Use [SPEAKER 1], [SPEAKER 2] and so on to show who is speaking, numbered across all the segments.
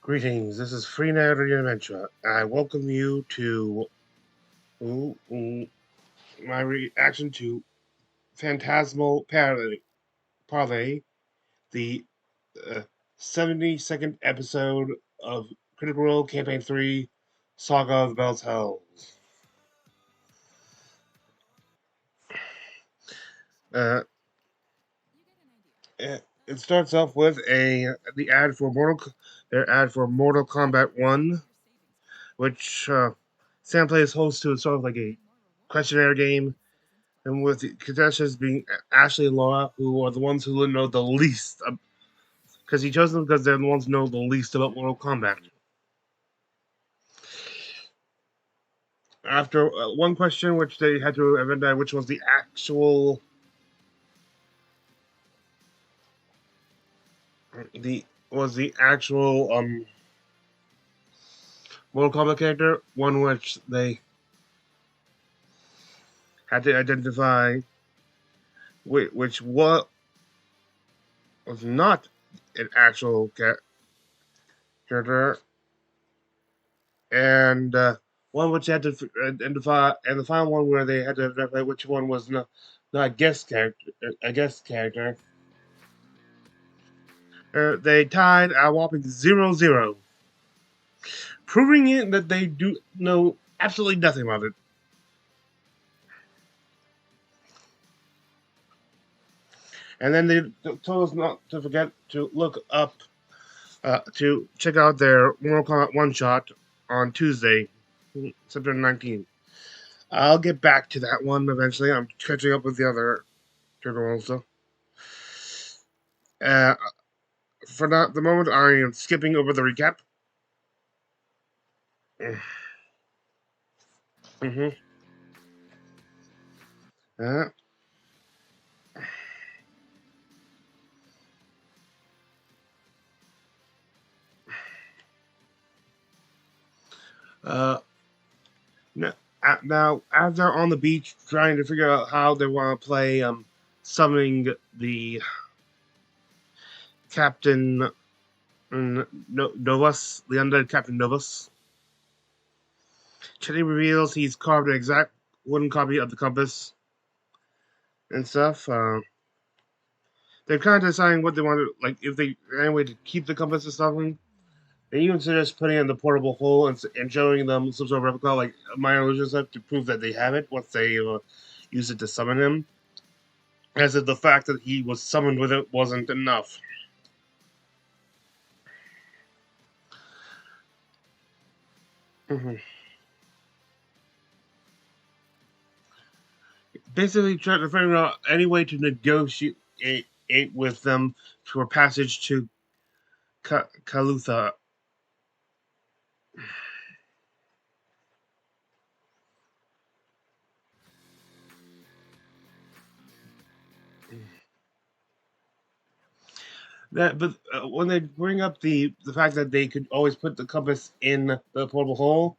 [SPEAKER 1] Greetings, this is Free Narrative Adventure. I welcome you to my reaction to Phantasmal Parley, the 72nd episode of Critical Role Campaign 3 Saga of the Bells Hells. Uh, it starts off with the ad for Mortal Kombat 1, which Sam plays host to. It's sort of like a questionnaire game, and with the contestants being Ashley and Laura, who are the ones who know the least, because he chose them because they're the ones who know the least about Mortal Kombat. After one question, which they had to identify which was the actual Mortal Kombat character, one which they had to identify which was not an actual character, and one which had to identify, and the final one where they had to identify which one was not a guest character. They tied a whopping 0-0, proving it that they do know absolutely nothing about it. And then they told us not to forget to look up, to check out their Mortal Kombat one shot on Tuesday, September 19th. I'll get back to that one eventually. I'm catching up with the other turtle also. For the moment, I am skipping over the recap. Mm-hmm. Uh, uh, now, as they're on the beach trying to figure out how they want to play, summoning the Captain Novus, the undead Captain Novus, Chetty reveals he's carved an exact wooden copy of the compass and stuff. They're kind of deciding what they want to, like, if they anyway to keep the compass or something. They even suggest putting it in the portable hole and showing them some sort of replica, like a minor illusion set, to prove that they have it once they use it to summon him. As if the fact that he was summoned with it wasn't enough. Mm-hmm. Basically, trying to figure out any way to negotiate with them for passage to Kalutha. But when they bring up the fact that they could always put the compass in the portable hole,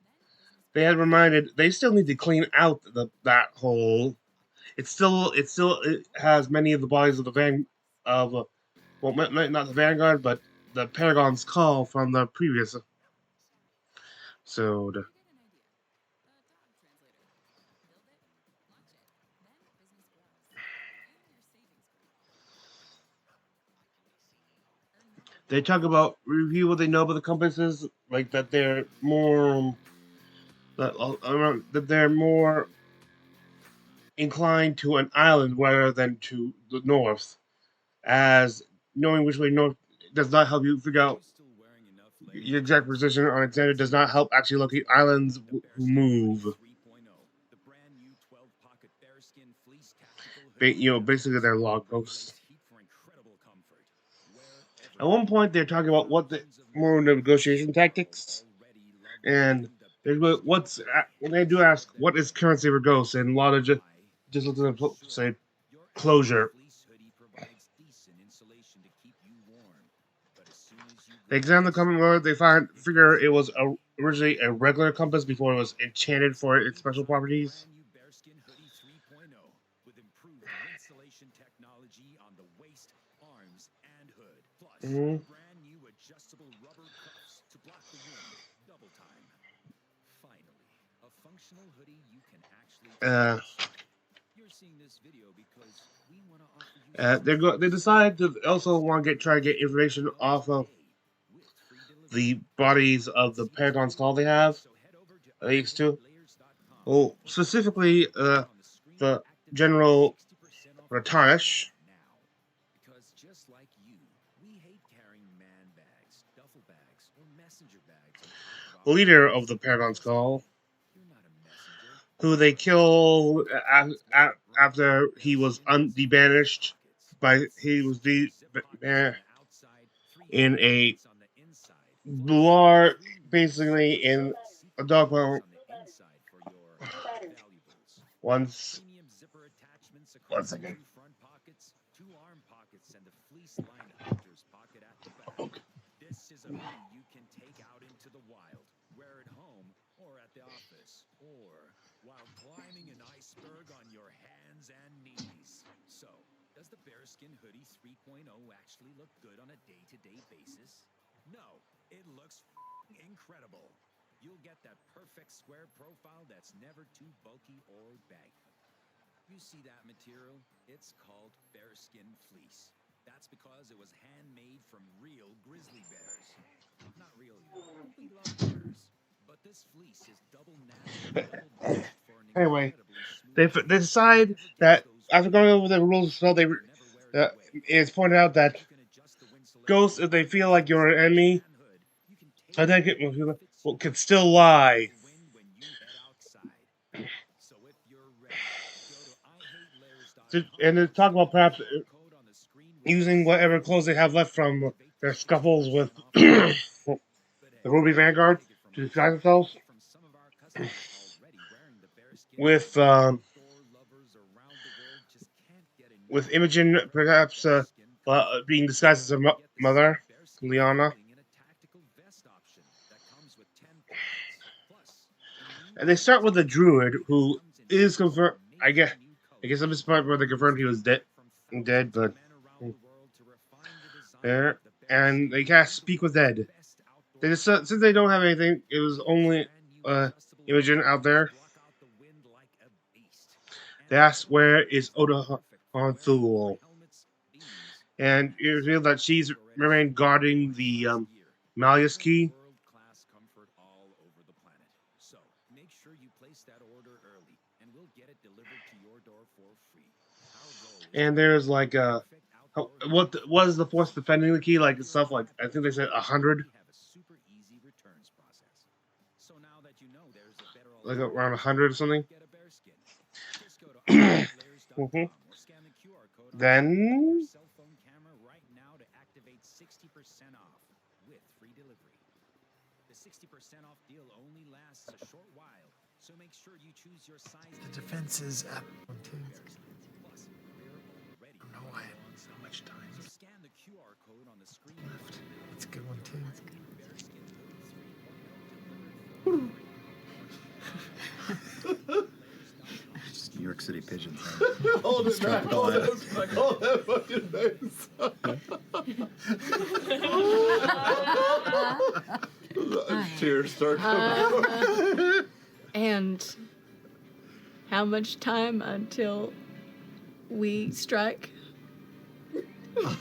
[SPEAKER 1] they had reminded they still need to clean out that hole. It has many of the bodies of the well, not the Vanguard, but the Paragon's call from the previous episode. They talk about review what they know about the compasses, like that they're more that they're more inclined to an island rather than to the north, as knowing which way north does not help you figure out your exact position on a standard, does not help actually locate islands who move. Basically they're log posts. At one point, they're talking about what the more negotiation tactics, and when they do ask what is currency for ghosts, and a lot of just looks at them say closure. They examine the compass more. They figure it was originally a regular compass before it was enchanted for its special properties. Mm-hmm.
[SPEAKER 2] rubber cuffs to block the wind. Double time. Finally, a functional hoodie you can actually. You're seeing this video because we want to offer you.
[SPEAKER 1] They decide to also try to get information off of the bodies of the Paragon Skull they have. These two. Oh, specifically, the General Ratanish.
[SPEAKER 2] Because just like you, we hate carrying man bags, duffel bags, or messenger bags.
[SPEAKER 1] Leader of the Paragon Skull,
[SPEAKER 2] You're not a messenger.
[SPEAKER 1] who they kill after he was debanished in a bar, basically in a dog pound. Once. One second.
[SPEAKER 2] Front pockets, 2 arm pockets, and a fleece-lined hunter's pocket at the back.
[SPEAKER 1] Okay.
[SPEAKER 2] This is a hoodie you can take out into the wild, wear at home or at the office, or while climbing an iceberg on your hands and knees. So, does the bearskin hoodie 3.0 actually look good on a day-to-day basis? No, it looks incredible. You'll get that perfect square profile that's never too bulky or baggy. You see that material? It's called bearskin fleece. That's because it was handmade from real grizzly bears. Not really. We love bears. But this fleece is double natural.
[SPEAKER 1] Anyway, they decide that after going over the rules, so it's pointed out that ghosts, if they feel like you're an enemy, can still lie. And they talk about perhaps using whatever clothes they have left from their scuffles with the Ruby Vanguard to disguise themselves. With Imogen perhaps being disguised as her mother, Liana. And they start with the druid, who is confirmed. I guess I'm just part where they confirmed he was dead, but there. And they cast Speak with Dead. They just since they don't have anything, it was only Imogen out there. They asked, "Where is Oda Thul?" And it revealed that she's remained guarding the Malleus key. And there's like what was the force defending the key, like stuff like I think they said 100, like around 100 or something. Then
[SPEAKER 3] the defense is up. I don't know why. How much time left? It's a good one too.
[SPEAKER 4] Just New York City pigeons.
[SPEAKER 5] Hold it back. Hold that fucking face. Tears start coming.
[SPEAKER 6] And how much time until we strike?
[SPEAKER 7] The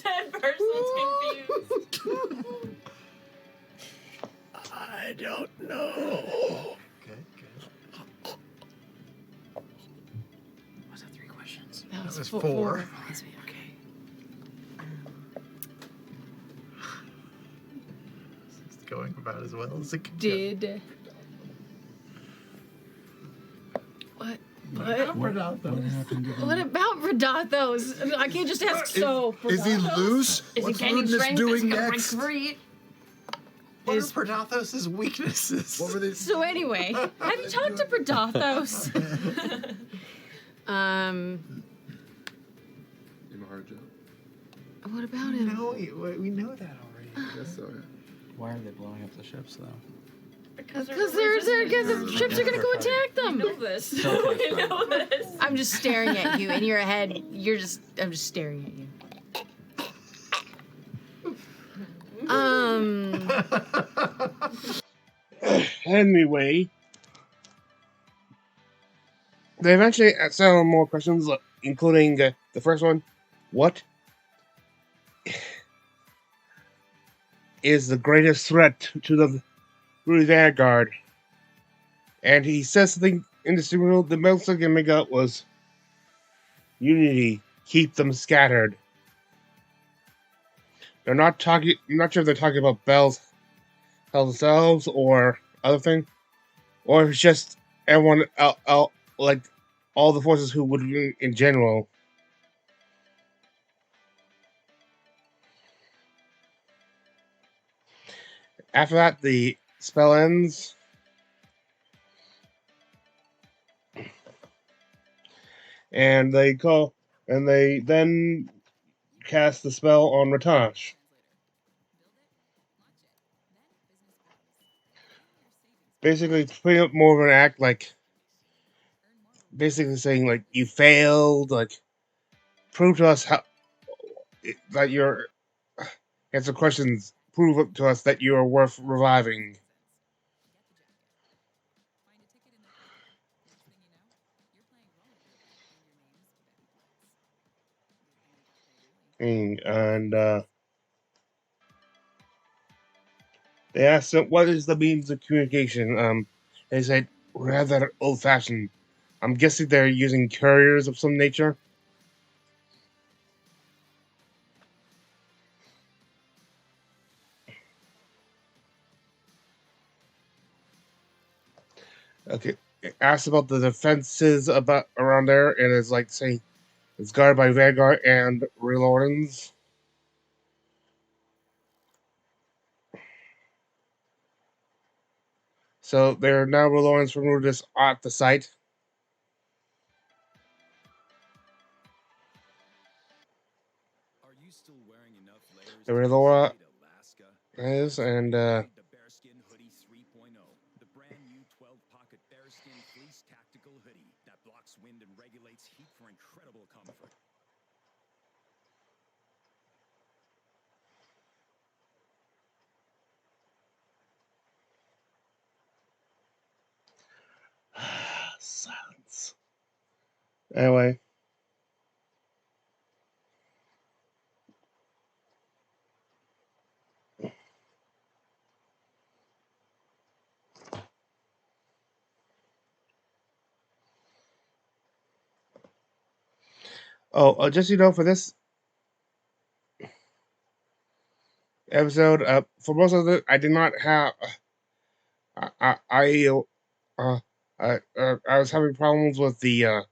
[SPEAKER 7] dead person's confused.
[SPEAKER 3] I don't know.
[SPEAKER 5] Okay, good.
[SPEAKER 3] Was that 3 questions?
[SPEAKER 6] That was
[SPEAKER 3] 4.
[SPEAKER 6] Okay.
[SPEAKER 3] It's going about as well as it can
[SPEAKER 6] Did what? What? What about Redathos? I can't just ask. So
[SPEAKER 3] Is he loose?
[SPEAKER 6] Is he
[SPEAKER 3] What's
[SPEAKER 6] gaining
[SPEAKER 3] Rudeness
[SPEAKER 6] strength?
[SPEAKER 3] doing
[SPEAKER 6] Is he gonna
[SPEAKER 3] next?
[SPEAKER 6] recreate?
[SPEAKER 3] What are Predathos' weaknesses? What were they?
[SPEAKER 6] So anyway, have you talked to Predathos?
[SPEAKER 5] Give him a hard job.
[SPEAKER 6] What about him?
[SPEAKER 3] No, we know that already.
[SPEAKER 5] I guess so, yeah.
[SPEAKER 4] Why are they blowing up the ships, though?
[SPEAKER 6] Because the ships are gonna go attack them.
[SPEAKER 7] We know this.
[SPEAKER 4] Okay,
[SPEAKER 7] We know this.
[SPEAKER 6] I'm just staring at you. In your head, I'm just staring at you.
[SPEAKER 1] Anyway, they eventually settled more questions, including the first one: what is the greatest threat to the Vanguard? And he says something indistinguishable. The most I can make out was unity. Keep them scattered. They're not talking. I'm not sure if they're talking about Bell's themselves or other thing, or if it's just everyone out, like all the forces who would win in general. After that, the spell ends, and they then cast the spell on Ratash. Basically, putting up more of an act, like basically saying like you failed, like prove to us how that you're answer questions. Prove to us that you are worth reviving. And they asked him, what is the means of communication? They said, rather old-fashioned. I'm guessing they're using couriers of some nature. Okay. Asked about the defenses around there, and it's like saying it's guarded by Vanguard and Relorans. So there are now Relorans from Rudis at the site.
[SPEAKER 2] Are you still wearing enough layers
[SPEAKER 1] The
[SPEAKER 2] to
[SPEAKER 1] Relora
[SPEAKER 2] insulate Alaska?
[SPEAKER 1] is, and
[SPEAKER 2] The Bearskin Hoodie 3.0, the brand new 12-pocket bearskin fleece tactical hoodie that blocks wind and regulates heat for incredible comfort.
[SPEAKER 1] silence. Anyway. Oh, just so you know, for this episode, for most of it, I did not have. I was having problems with the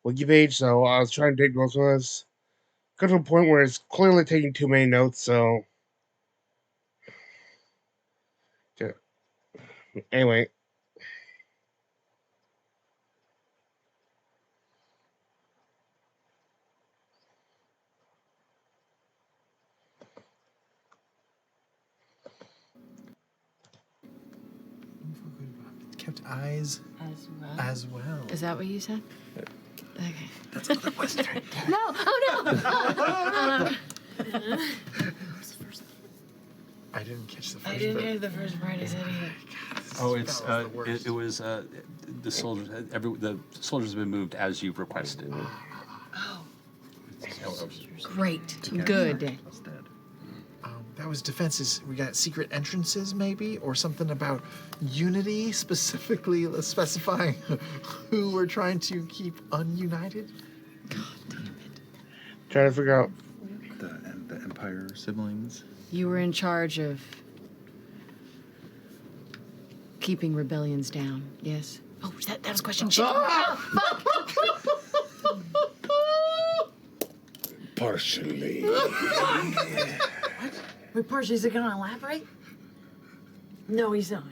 [SPEAKER 1] wiki page, so I was trying to take notes on this. Got to a point where it's clearly taking too many notes, so. Anyway.
[SPEAKER 3] Kept eyes as well.
[SPEAKER 6] Is that what you said? Okay.
[SPEAKER 3] That's another Western.
[SPEAKER 6] No! Oh no!
[SPEAKER 3] I didn't catch the first
[SPEAKER 6] I didn't
[SPEAKER 3] bit.
[SPEAKER 6] hear the first part he said either.
[SPEAKER 4] Oh, it's
[SPEAKER 3] That was the worst.
[SPEAKER 4] it was the soldiers. The soldiers have been moved as you've requested.
[SPEAKER 6] Oh,
[SPEAKER 4] So,
[SPEAKER 6] great. Good.
[SPEAKER 3] That was defenses. We got secret entrances, maybe, or something about unity, specifically specifying who we're trying to keep ununited.
[SPEAKER 6] God damn it.
[SPEAKER 1] Trying to figure out.
[SPEAKER 4] the Empire siblings.
[SPEAKER 6] You were in charge of keeping rebellions down, yes? Oh, that was question shit. Oh, fuck!
[SPEAKER 5] Partially.
[SPEAKER 8] Wait, Percy, is it going to elaborate? No, he's not.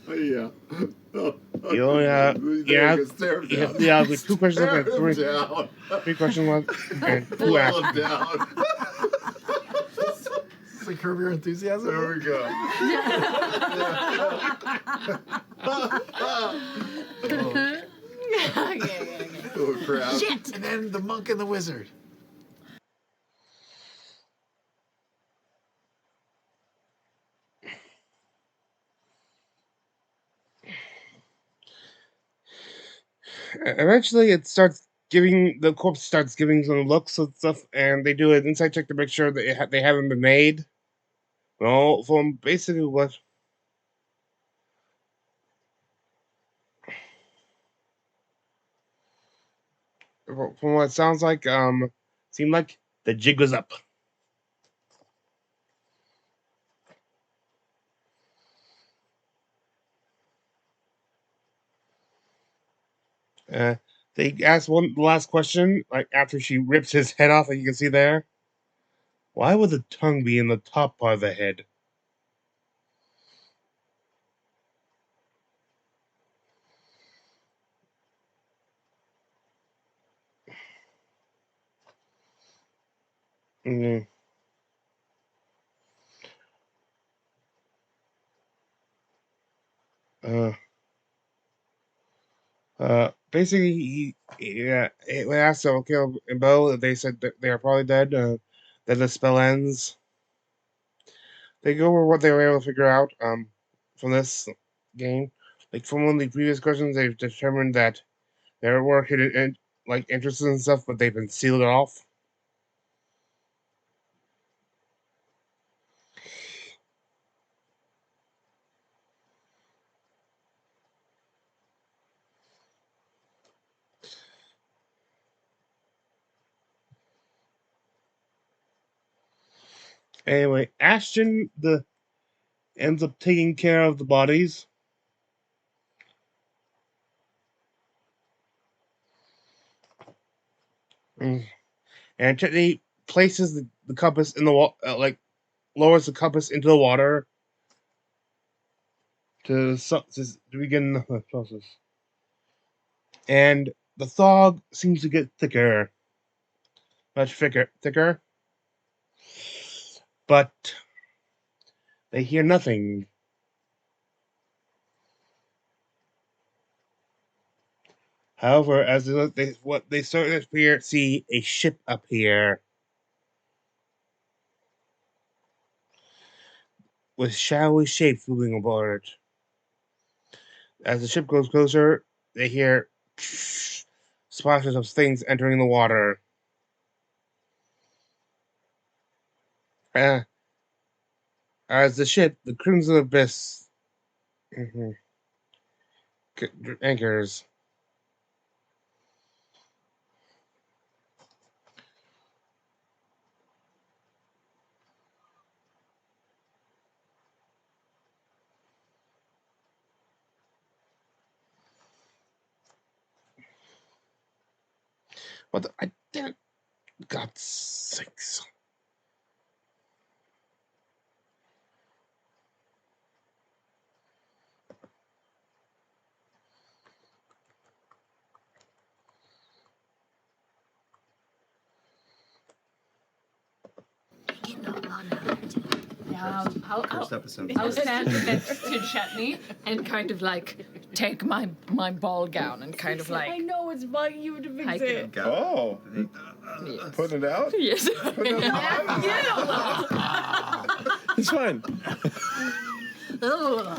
[SPEAKER 5] Yeah.
[SPEAKER 1] You only have two questions left and three questions left and two asked.
[SPEAKER 3] It's like Curb Your Enthusiasm.
[SPEAKER 5] There we go.
[SPEAKER 6] Okay.
[SPEAKER 5] Oh, crap.
[SPEAKER 3] Shit! And then the monk and the wizard.
[SPEAKER 1] Eventually, the corpse starts giving some looks and stuff, and they do an inside check to make sure that they haven't been made. Well, from basically what it sounds like, seemed like the jig was up. Uh, they ask the last question, like after she rips his head off, like you can see there. Why would the tongue be in the top part of the head? Mm, uh, basically, yeah, they asked okay, and Bo, they said that they are probably dead. Then the spell ends. They go over what they were able to figure out from this game. Like from one of the previous questions, they've determined that there were hidden like entrances and stuff, but they've been sealed off. Anyway, Ashton ends up taking care of the bodies. Mm. And Chetney places the compass in the like lowers the compass into the water to begin the process. And the fog seems to get much thicker, but they hear nothing. However, as they look, they start to see a ship appear with shadowy shapes moving aboard it. As the ship goes closer, they hear splashes of things entering the water. Uh, as the Crimson Abyss mhm, anchors. I didn't. God's sakes.
[SPEAKER 5] First episode.
[SPEAKER 6] I'll stand next to Chetney and kind of like take my ball gown and kind of like. I know it's bugging you to fix it.
[SPEAKER 5] Oh, putting it out?
[SPEAKER 6] Yes.
[SPEAKER 5] It's fine.
[SPEAKER 6] No.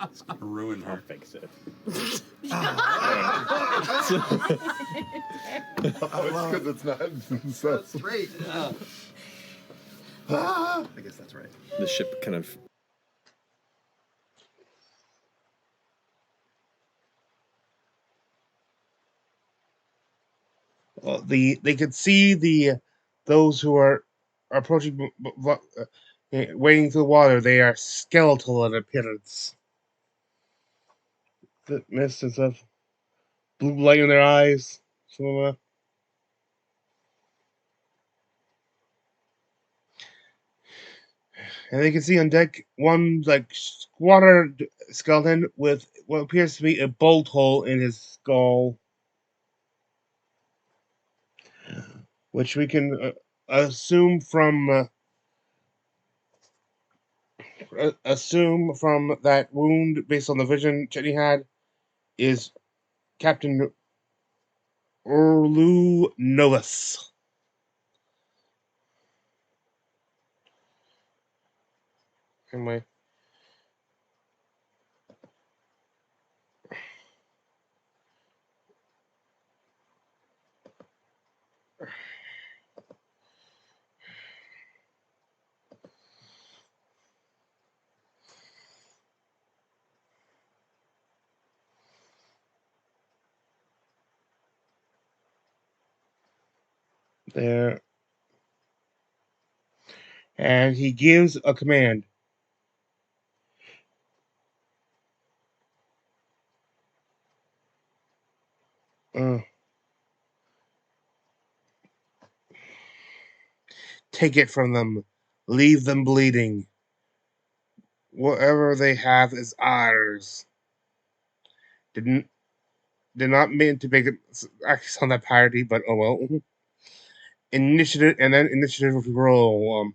[SPEAKER 4] It's gonna ruin her.
[SPEAKER 5] Fix it.
[SPEAKER 3] I
[SPEAKER 5] Oh, it's because it's not. So
[SPEAKER 3] straight.
[SPEAKER 5] I guess that's right. The ship kind of.
[SPEAKER 1] They could see those who are approaching, wading through the water. They are skeletal in appearance. The mist and stuff, blue light in their eyes. Some of them. And they can see on deck one like squatter skeleton with what appears to be a bolt hole in his skull, which we can assume from that wound based on the vision Chetney had is Captain Urlu Novus. Anyway. there, and he gives a command. Uh, Take it from them. Leave them bleeding. Whatever they have is ours. Didn't Did not mean to make it actually sound that parody, but oh well. Initiative and then initiative roll.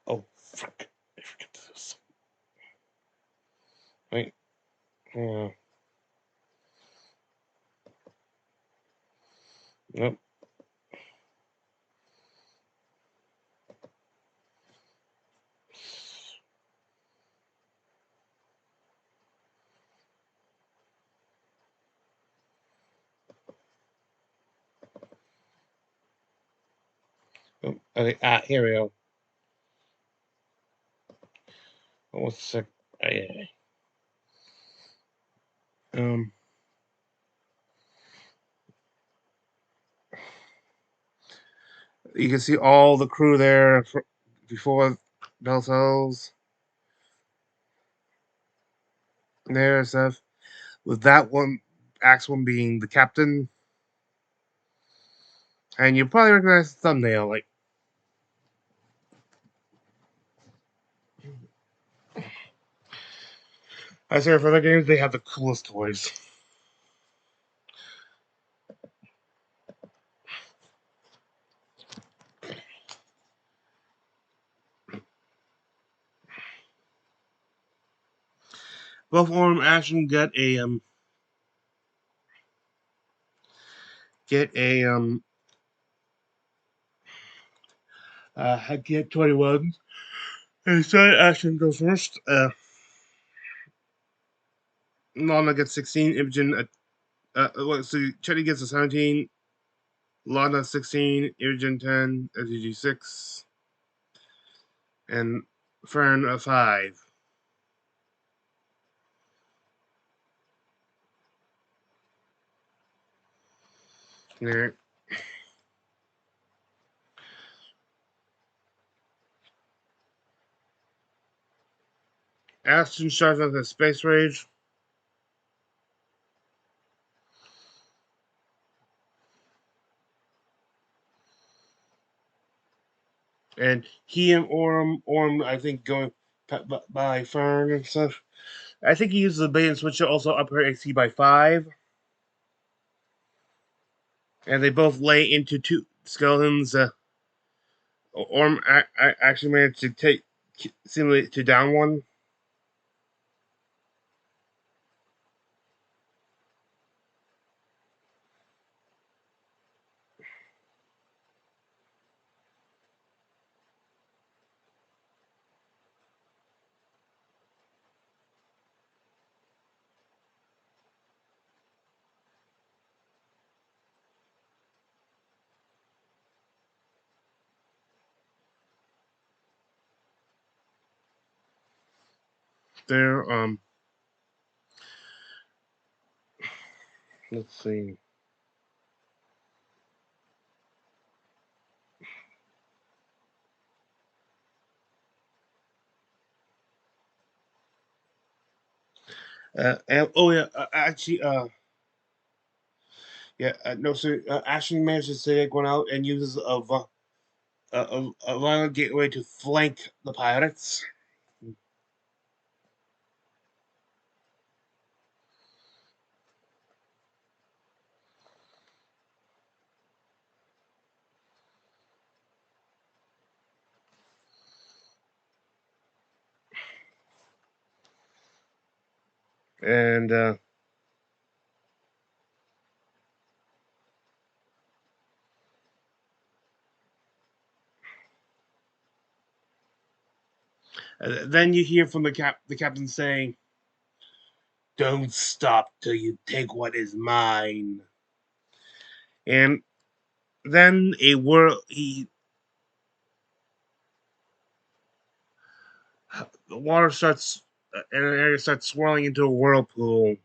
[SPEAKER 1] Oh frick! I forget this. Wait. Yep. Okay. Here we go. What's the sec? Yeah. Um. You can see all the crew there before Bell Cells. There, stuff. With that one, Axe one being the captain, and you probably recognize the thumbnail. Like, I say for other games, they have the coolest toys. Both Orm Action get 21. And Side Action goes first. Lana gets 16. Imogen, so Chetty gets a 17. Lana 16. Imogen 10. SG 6. And Fern a 5. There. Ashton starts with a Space Rage. And he and Orm, I think, going by Fern and stuff. I think he uses the bait and switch to also up her AC by 5. And they both lay into 2 skeletons. Orm actually managed to take, seemingly, to down one. There, let's see. And oh yeah, actually, yeah, no, so Ashton manages to take one out and uses a violent gateway to flank the pirates. And then you hear from the captain saying, "Don't stop till you take what is mine." And then the water starts, and an area starts swirling into a whirlpool.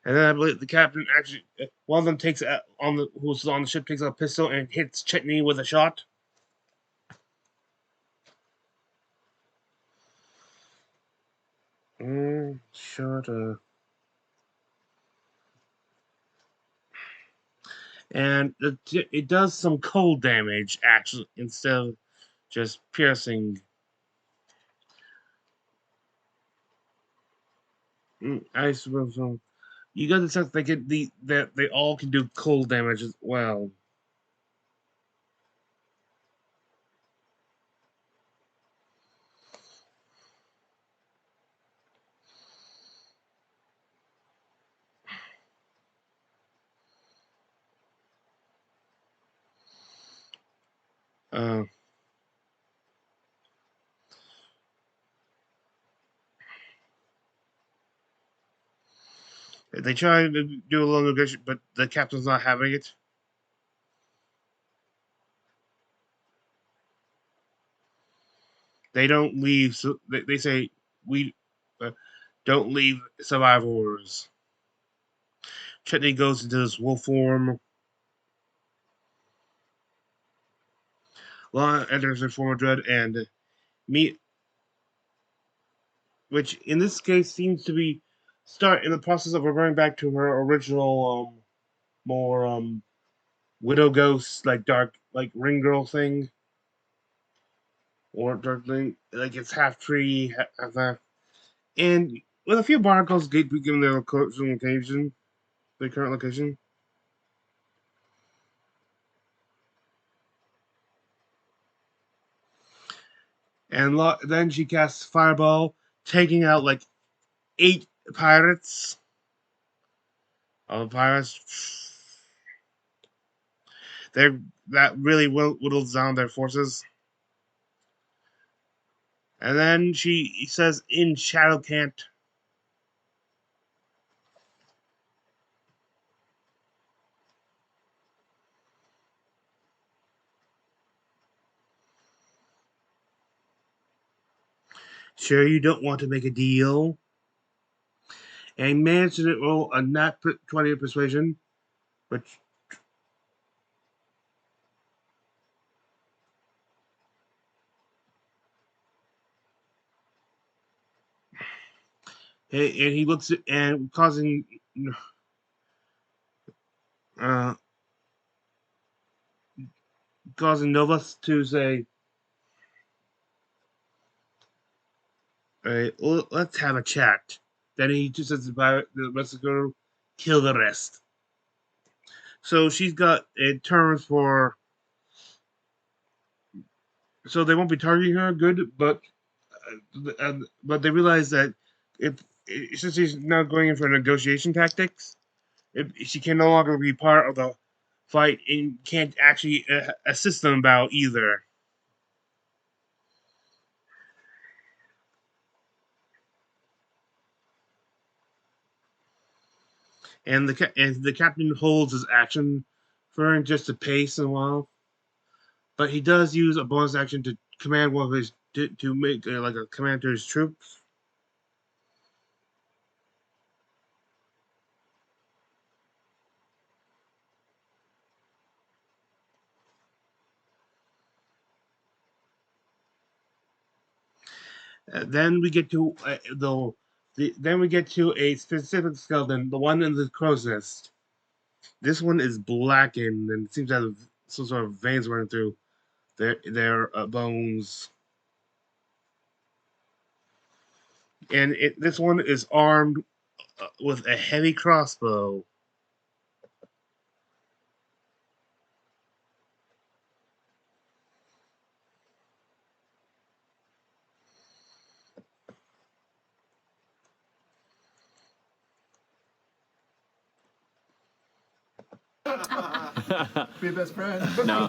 [SPEAKER 1] And then I believe the captain actually, one of them takes who's on the ship takes out a pistol and hits Chetney with a shot. Shot. And it does some cold damage actually instead of just piercing. I suppose so. You got the sense that they all can do cold damage as well. Uh, they try to do a little negotiation, but the captain's not having it. They don't leave. So they say we don't leave survivors. Chetney goes into this wolf form. Lana enters her form of dread and meet, which in this case seems to be start in the process of reverting back to her original, more widow ghost, like dark, like ring girl thing, or dark thing, like it's half tree, half that, and with a few barnacles given their location, their current location. And then she casts Fireball, taking out like 8 pirates. All the pirates, that really whittles down their forces. And then she says in Shadowcant, sure you don't want to make a deal? And managed to roll a nat 20 persuasion, which and he looks at and uh, causing Novus to say, let's have a chat. Then he just says the rest of the girl, kill the rest. So she's got terms for. So they won't be targeting her, good, but they realize that if since she's now going in for negotiation tactics, if she can no longer be part of the fight and can't actually assist them about either. And the captain holds his action for just a pace a while, but he does use a bonus action to command one of his to make like a command to his troops. Then we get to then we get to a specific skeleton, the one in the crow's nest. This one is blackened and seems to have some sort of veins running through their bones. And this one is armed with a heavy crossbow.
[SPEAKER 3] Be a best friend.
[SPEAKER 9] No,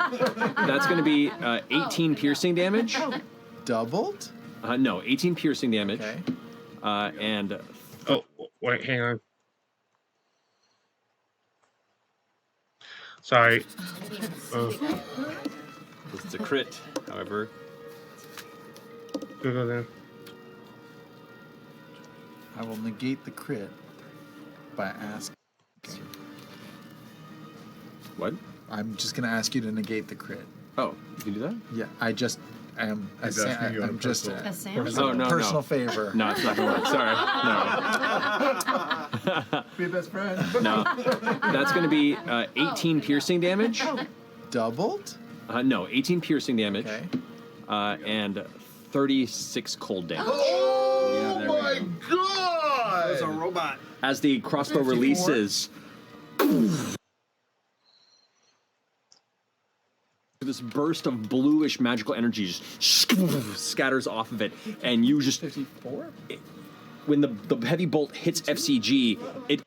[SPEAKER 9] that's going to be 18 piercing damage.
[SPEAKER 3] Doubled?
[SPEAKER 9] No, 18 piercing damage.
[SPEAKER 3] Okay.
[SPEAKER 9] And
[SPEAKER 1] Oh, wait, hang on. Sorry.
[SPEAKER 9] it's a crit, however.
[SPEAKER 1] Go there.
[SPEAKER 3] I will negate the crit. by asking.
[SPEAKER 9] What?
[SPEAKER 3] I'm just gonna ask you to negate the crit.
[SPEAKER 9] Oh, you can do that?
[SPEAKER 3] Yeah, I just am.
[SPEAKER 5] He's asking you on
[SPEAKER 3] I'm just
[SPEAKER 5] personal-
[SPEAKER 8] A Sam?
[SPEAKER 9] Oh, no,
[SPEAKER 3] personal
[SPEAKER 9] no.
[SPEAKER 3] favor.
[SPEAKER 9] No, it's not gonna work. Sorry. No.
[SPEAKER 5] Be best friend.
[SPEAKER 9] No. That's gonna be 18 piercing damage.
[SPEAKER 3] Doubled?
[SPEAKER 9] No, 18 piercing damage.
[SPEAKER 3] Okay.
[SPEAKER 9] And 36 cold damage.
[SPEAKER 5] Yeah, there we go.
[SPEAKER 1] God!
[SPEAKER 5] There's a robot.
[SPEAKER 9] As the crossbow releases, this burst of bluish magical energy just scatters off of it, and you just
[SPEAKER 3] 54?
[SPEAKER 9] when the heavy bolt hits FCG, it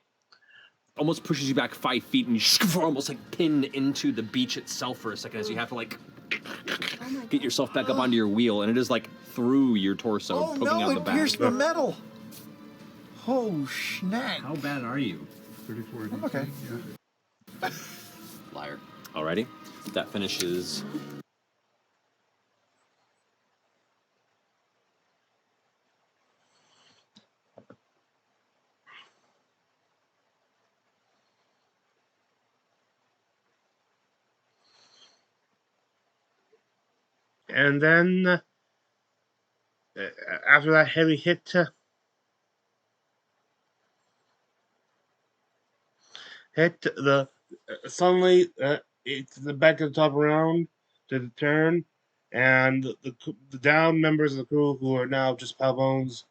[SPEAKER 9] almost pushes you back 5 feet, and you almost like pin into the beach itself for a second as you have to like get yourself back up onto your wheel, and it is like through your torso,
[SPEAKER 3] Oh
[SPEAKER 9] poking
[SPEAKER 3] no,
[SPEAKER 9] out the
[SPEAKER 3] it
[SPEAKER 9] back.
[SPEAKER 3] pierced my metal. Oh, schnack.
[SPEAKER 5] How bad are you? 34.
[SPEAKER 3] I'm okay.
[SPEAKER 5] Yeah.
[SPEAKER 4] Liar.
[SPEAKER 9] Alrighty, that finishes.
[SPEAKER 1] And then after that heavy hit, suddenly it's the back of the top round to the turn, and the down members of the crew who are now just pal bones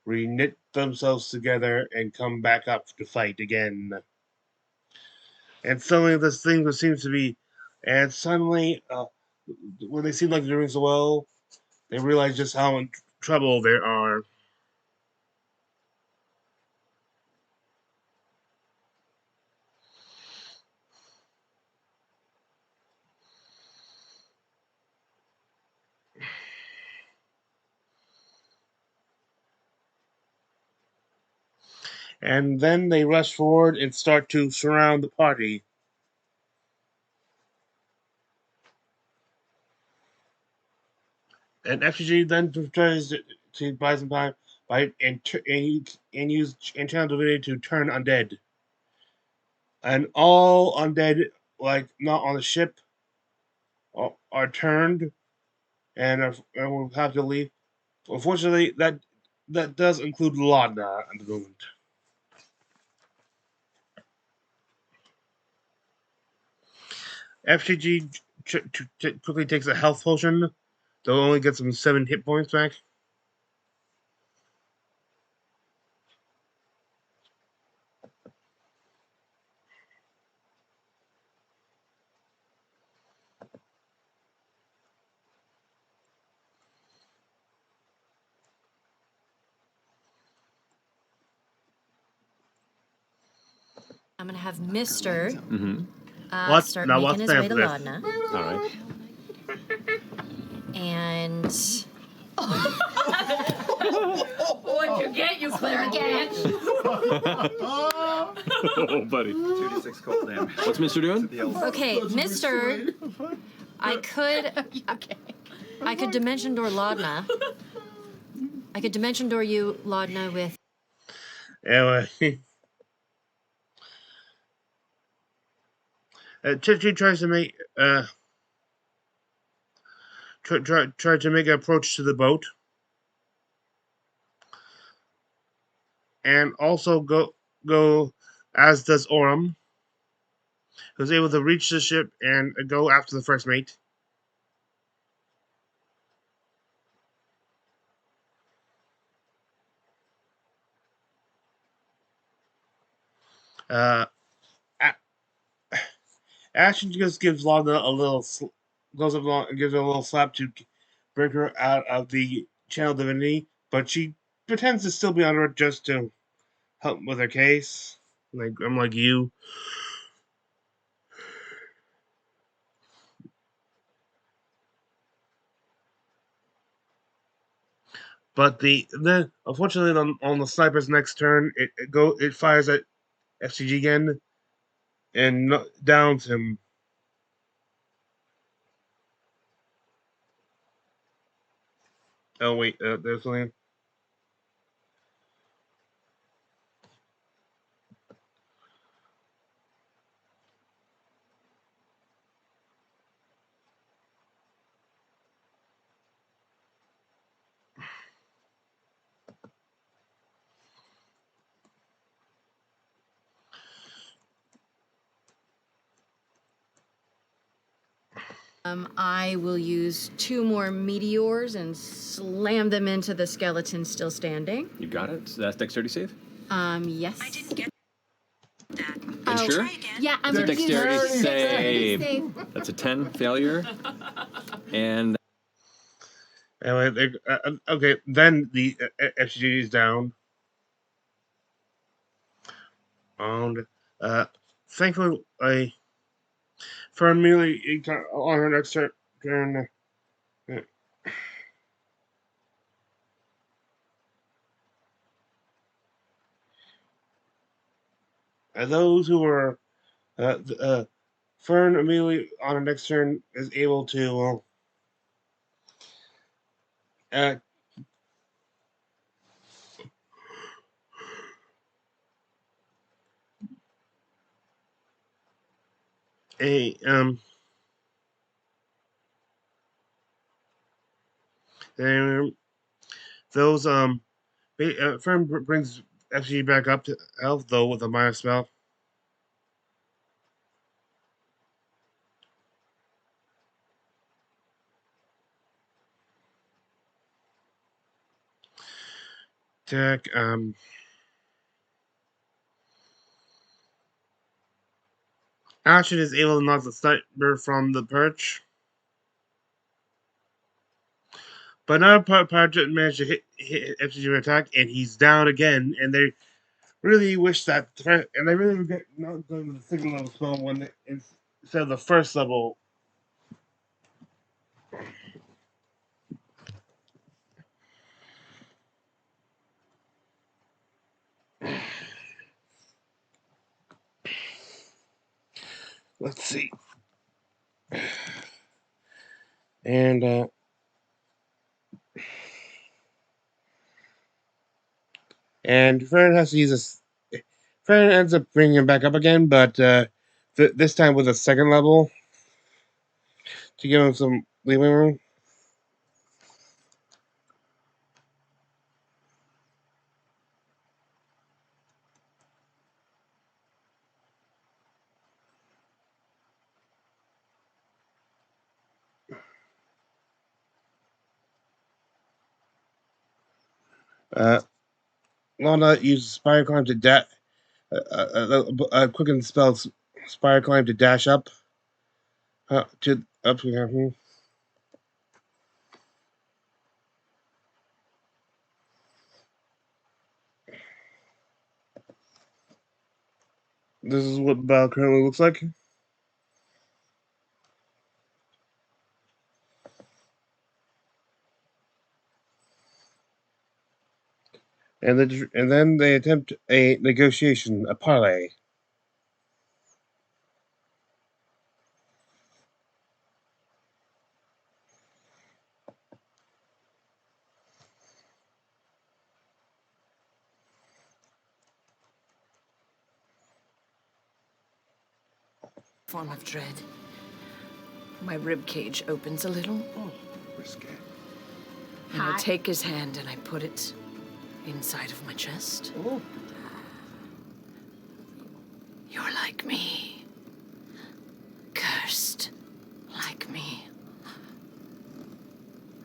[SPEAKER 1] reknit themselves together and come back up to fight again. And suddenly this thing that seems to be, and suddenly when they seem like they're doing so well, they realize just how in trouble they are. And then they rush forward and start to surround the party. And F.C.G then tries to buy some time by and use enchant divinity to turn undead. And all undead, like not on the ship, are turned and will have to leave. Unfortunately, that does include Laudna at the moment. F.C.G quickly takes a health potion, though only gets him 7 hit points back.
[SPEAKER 8] I'm gonna have Mister
[SPEAKER 1] What's
[SPEAKER 8] start
[SPEAKER 1] now?
[SPEAKER 8] making
[SPEAKER 1] What's
[SPEAKER 8] his
[SPEAKER 1] that
[SPEAKER 8] way to
[SPEAKER 1] for this?
[SPEAKER 8] Laudna,
[SPEAKER 9] All right.
[SPEAKER 8] and
[SPEAKER 6] What'd you get, you clarinet?
[SPEAKER 9] Oh, buddy.
[SPEAKER 5] 2d6 cold damage.
[SPEAKER 9] What's Mister doing?
[SPEAKER 8] okay, Mister, I could dimension door Laudna. I could dimension door you, Laudna, with
[SPEAKER 1] Anyway, Chichi tries to make try to make an approach to the boat, and also go as does Oram, who's able to reach the ship and go after the first mate. Uh, Ashton just gives Lana a little goes up along and gives her a little slap to bring her out of the channel divinity, but she pretends to still be under it just to help with her case. Like I'm like you. But then unfortunately on the sniper's next turn, it fires at F.C.G again and downs him. Oh wait, there's something.
[SPEAKER 8] I will use 2 more meteors and slam them into the skeleton still standing.
[SPEAKER 9] You got it. So that's dexterity save.
[SPEAKER 8] Yes.
[SPEAKER 7] I didn't get that.
[SPEAKER 9] You sure?
[SPEAKER 8] Yeah, I'm
[SPEAKER 9] It's a
[SPEAKER 8] gonna use
[SPEAKER 9] dexterity
[SPEAKER 8] dexterity
[SPEAKER 9] save. That's a 10 failure. And
[SPEAKER 1] Anyway, okay, then the F.C.G is down. And thankfully, for immediately on her next turn, those who were Fern immediately on her next turn is able to uh, a and those Fern brings F.C.G back up to health though with a minor spell. Attack Ashen is able to knock the sniper from the perch. But another Project managed to hit F.C.G with attack, and he's down again. And they really wish that, and they really regret not going with the second level spell when instead of the first level. Let's see. And Fern has to use this. Fern ends up bringing him back up again, but this time with a second level to give him some leeway room. Lana uses Spire Climb to quicken spell Spire Climb to dash up to up to him. This is what the battle currently looks like. And then they attempt a negotiation, a parley.
[SPEAKER 6] Form of dread. My rib cage opens a little.
[SPEAKER 5] Oh, risky.
[SPEAKER 6] And I take his hand and I put it inside of my chest.
[SPEAKER 5] Oh.
[SPEAKER 6] You're like me. Cursed like me.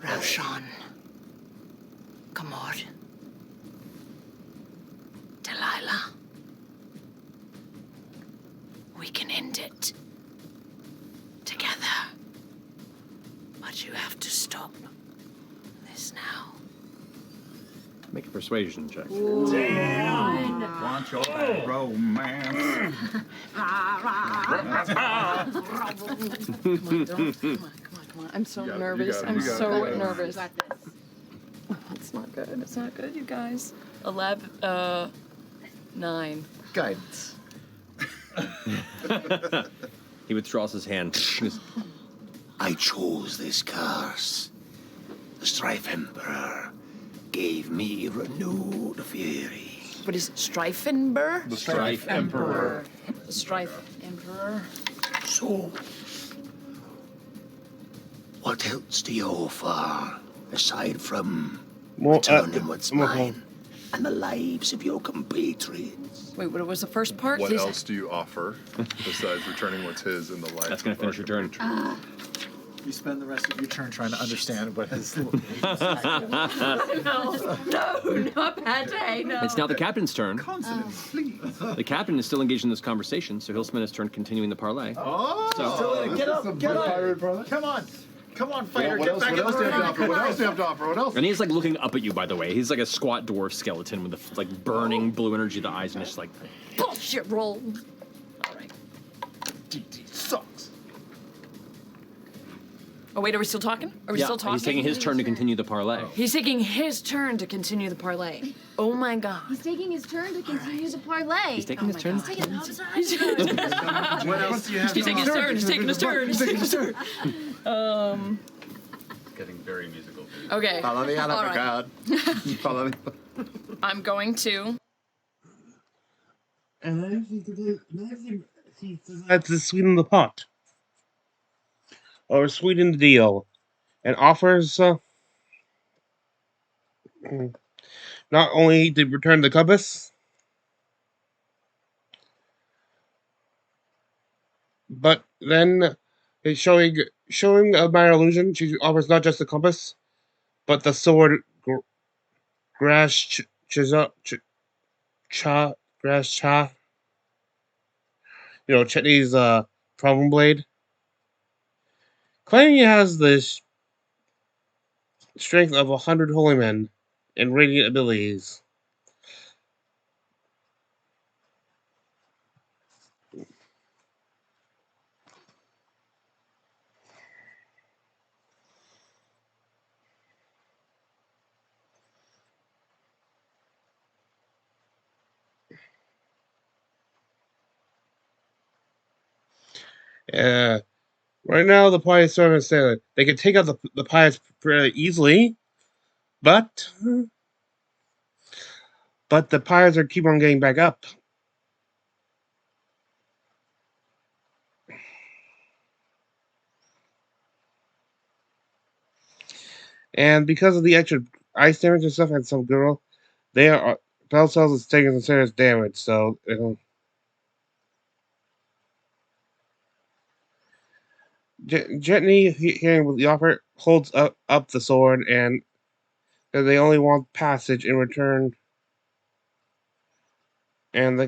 [SPEAKER 6] Roshan. Kamord. Delilah. We can end it. Together. But you have to stop this now.
[SPEAKER 9] make a persuasion check.
[SPEAKER 5] Want your bad romance?
[SPEAKER 6] Come on. I'm so nervous. I'm so nervous. It's not good. It's not good, you guys. 9.
[SPEAKER 3] Guidance.
[SPEAKER 9] He withdraws his hand.
[SPEAKER 10] I chose this curse. The Strife Emperor gave me renewed fury.
[SPEAKER 6] What is Streifenber?
[SPEAKER 5] The Strife Emperor.
[SPEAKER 6] The Strife Emperor.
[SPEAKER 10] So, what else do you offer aside from returning what's mine and the lives of your compatriots?
[SPEAKER 6] Wait, what was the first part?
[SPEAKER 5] What
[SPEAKER 6] Please.
[SPEAKER 5] else do you offer besides returning what's his in the life?
[SPEAKER 9] That's going to finish your turn.
[SPEAKER 3] You spend the rest of your turn trying to understand what his.
[SPEAKER 6] No, not Pate, no.
[SPEAKER 9] It's now the captain's turn.
[SPEAKER 5] Consonants, please.
[SPEAKER 9] The captain is still engaged in this conversation, so he'll spend his turn continuing the parlay.
[SPEAKER 3] So get up, get up. Come on, fighter,
[SPEAKER 5] What
[SPEAKER 3] get
[SPEAKER 5] else?
[SPEAKER 3] back
[SPEAKER 5] What
[SPEAKER 3] in
[SPEAKER 5] else
[SPEAKER 3] the
[SPEAKER 5] do you have to
[SPEAKER 3] ring.
[SPEAKER 5] offer? What else do you have to offer? What else?
[SPEAKER 9] And he's like looking up at you, by the way. He's like a squat dwarf skeleton with the like burning blue energy of the eyes, and it's just like,
[SPEAKER 6] Bullshit roll.
[SPEAKER 5] All right. DT sucks.
[SPEAKER 6] Oh, wait, are we still talking? Are we
[SPEAKER 9] yeah,
[SPEAKER 6] still talking?
[SPEAKER 9] he's taking his turn to continue the parlay.
[SPEAKER 6] He's taking his turn to continue the parlay. Oh my god.
[SPEAKER 11] He's taking his turn to continue the parlay.
[SPEAKER 9] He's taking his turn.
[SPEAKER 11] He's taking his turn.
[SPEAKER 3] What else do you have?
[SPEAKER 6] He's taking his turn. He's taking his turn. He's taking his turn.
[SPEAKER 4] Getting very musical.
[SPEAKER 6] Okay.
[SPEAKER 5] Follow me out of
[SPEAKER 6] All
[SPEAKER 5] the
[SPEAKER 6] right.
[SPEAKER 5] crowd. Follow me.
[SPEAKER 6] I'm going to.
[SPEAKER 1] And then he decides to sweeten the pot. Or sweeten the deal. And offers not only to return the compass, but then it's showing a minor illusion. She offers not just the compass, but the sword Grass Cha. You know, Chetney's problem blade. Claiming he has the strength of 100 holy men and radiant abilities. Right now, the party is sort of saying they can take out the pirates fairly easily, but the pirates are keep on getting back up. And because of the extra ice damage and stuff and some girl, they are Bell Cells is taking some serious damage, so Jetney, hearing what the offer, holds up the sword, and they only want passage in return. And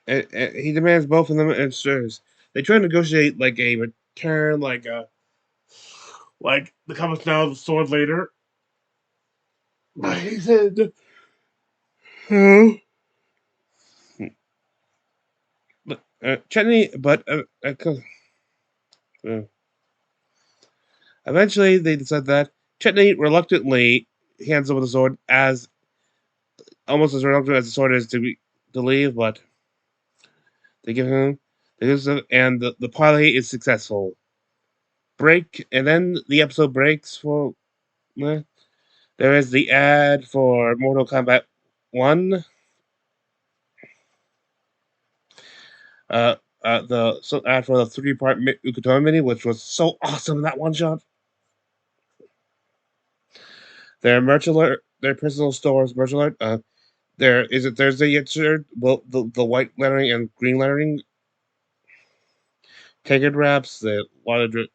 [SPEAKER 1] he demands both of them and says they try to negotiate like a return, like the compass now, the sword later. But he said, "Hmm." But Chetney, eventually they decide that Chetney reluctantly hands over the sword as almost as reluctant as the sword is to leave, but they give him and the parley is successful. Break, and then the episode breaks for. There is the ad for Mortal Kombat 1. The ad for the 3-part Ukutome mini, which was so awesome in that one shot. Their merch alert, their personal stores merch alert. There is it Thursday yet, sir? Well, the white lettering and green lettering. Ticket wraps, the water drip,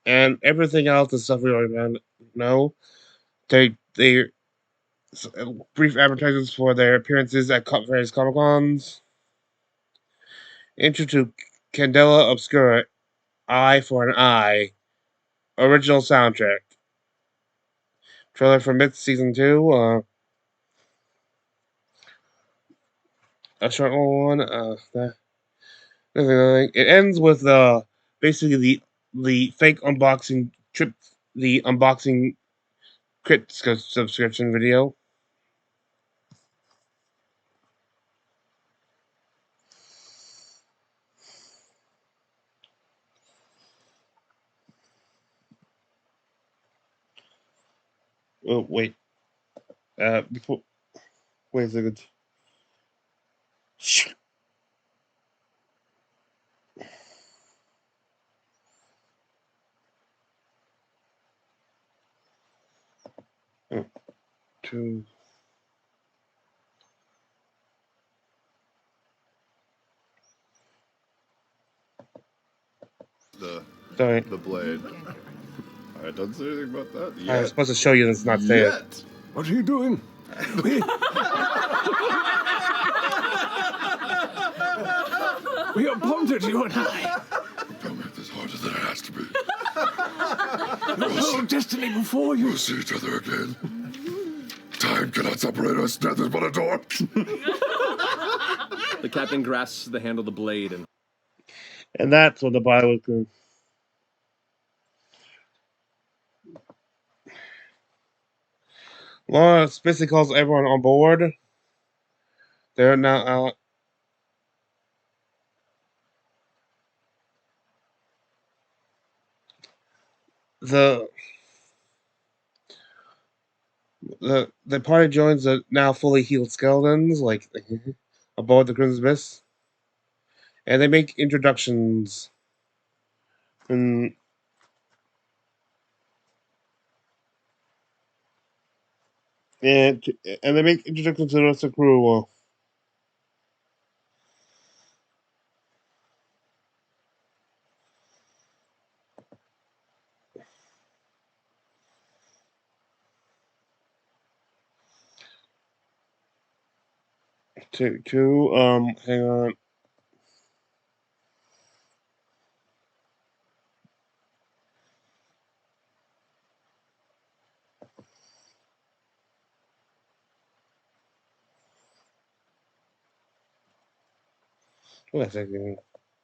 [SPEAKER 1] and everything else, the stuff we already know. They brief advertisements for their appearances at various Comic Cons. Intro to Candela Obscura, Eye for an Eye, original soundtrack. Trailer for Myth Season 2, a short one. It ends with basically the fake unboxing trip, the unboxing crit subscription video. Oh wait, before wait a second. Two. Sorry.
[SPEAKER 5] the blade. I don't say anything about that
[SPEAKER 1] I was
[SPEAKER 5] yet.
[SPEAKER 1] supposed to show you this, not say it.
[SPEAKER 5] Yet.
[SPEAKER 9] What are you doing? We are bonded, you and I.
[SPEAKER 12] Don't make this harder than it has to be.
[SPEAKER 9] No destiny before you.
[SPEAKER 12] We'll see each other again. Time cannot separate us. Death is but a door.
[SPEAKER 9] The captain grasps the handle of the blade and
[SPEAKER 1] And that's what the Bible was doing. Laura basically calls everyone on board. They're now out. The party joins the now fully healed skeletons, like aboard the Crimson Mist, and they make introductions. And and they make introductions to the rest of the crew. Hang on. Wait a second.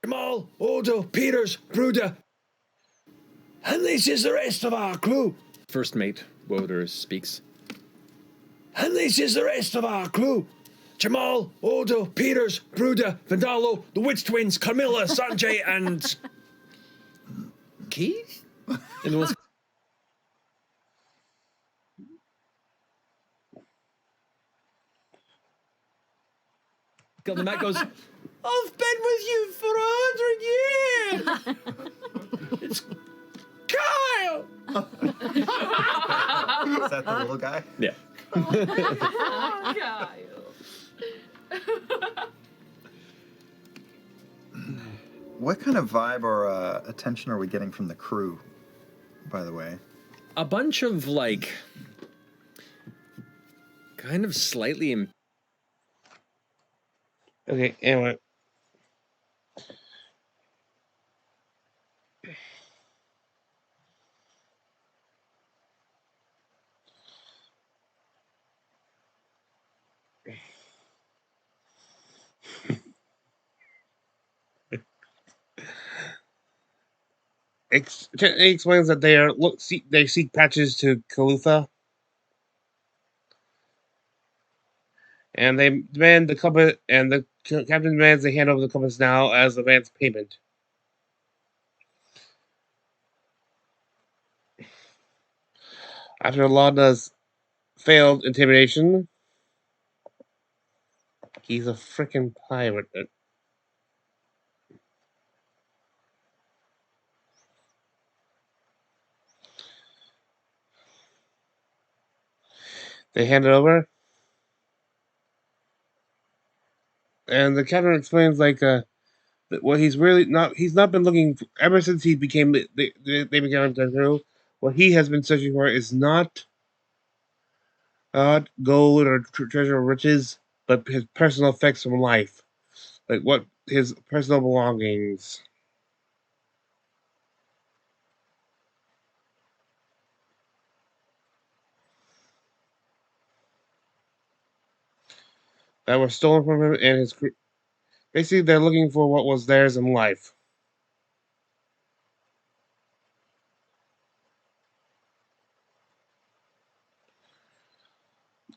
[SPEAKER 10] Jamal, Odo, Peters, Bruder. And this is the rest of our crew.
[SPEAKER 9] first mate Woder speaks.
[SPEAKER 10] And this is the rest of our crew. Jamal, Odo, Peters, Bruder, Vandalo, the Witch Twins, Carmilla, Sanjay, and... Keith?
[SPEAKER 9] And the ones the Matt goes,
[SPEAKER 10] I've been with you for 100 years. It's Kyle.
[SPEAKER 13] Is that the little guy?
[SPEAKER 9] Yeah.
[SPEAKER 13] What kind of vibe or attention are we getting from the crew, by the way?
[SPEAKER 9] A bunch of, like, kind of slightly...
[SPEAKER 1] Okay, anyway. It explains that they seek patches to Kalutha, and they demand the compass, and the captain demands they hand over the compass now as advance payment. After Laudna's failed intimidation, he's a freaking pirate. They hand it over, and the captain explains that what he's really not—he's not been looking for, ever since he became they became the crew. What he has been searching for is not gold or treasure or riches, but his personal effects from life, like what his personal belongings. That were stolen from him and his crew. Basically, they're looking for what was theirs in life.